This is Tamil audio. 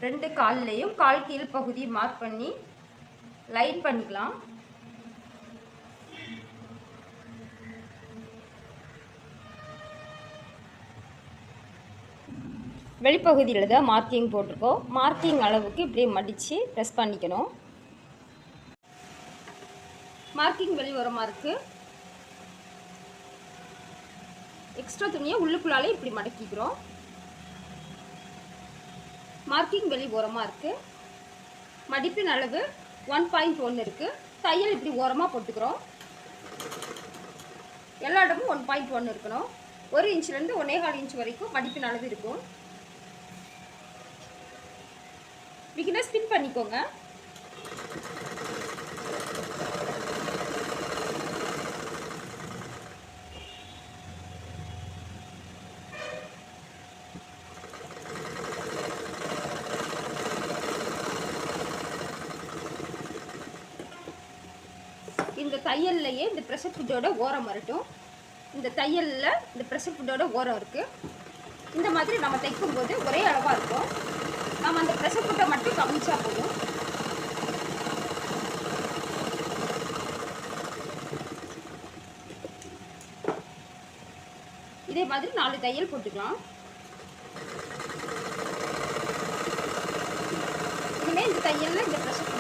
ரெண்டு கால்லையும் கால் கீழ் பகுதி மார்க் பண்ணி லைன் பண்ணிக்கலாம். வெளிப்பகுதியில் தான் மார்க்கிங் போட்டிருக்கோம். மார்க்கிங் அளவுக்கு இப்படியே மடித்து ப்ரெஸ் பண்ணிக்கணும். மார்க்கிங் வெளிவரமாக இருக்குது. எக்ஸ்ட்ரா துணியை உள்ளுக்குள்ளாலே இப்படி மடக்கிக்கிறோம். மார்க்கிங் வெளி ஓரமாக இருக்குது. மடிப்பின் அளவு 1.1 இருக்குது. தையல் இப்படி ஓரமாக போட்டுக்கிறோம். எல்லா இடமும் 1.1 இருக்கணும். 1 இன்ச்லேருந்து 1.25 இன்ச் வரைக்கும் மடிப்பின் அளவு இருக்கும். பிகினர் ஸ்பின் பண்ணிக்கோங்க. இந்த தையல்லையே இந்த ப்ரெஷர் ஃபுட்டோட ஓரம் வரட்டும். இந்த தையலில் இந்த ப்ரெஷர் ஃபுட்டோட ஓரம் இருக்குது. இந்த மாதிரி நம்ம தைக்கும்போது ஒரே அளவாக இருக்கும். நம்ம அந்த ப்ரெஷர் ஃபுட்டை மட்டும் கவனிச்சா போதும். இதே மாதிரி 4 தையல் போட்டுக்கலாம். இனிமேல் இந்த தையலில் இந்த ப்ரெஷர்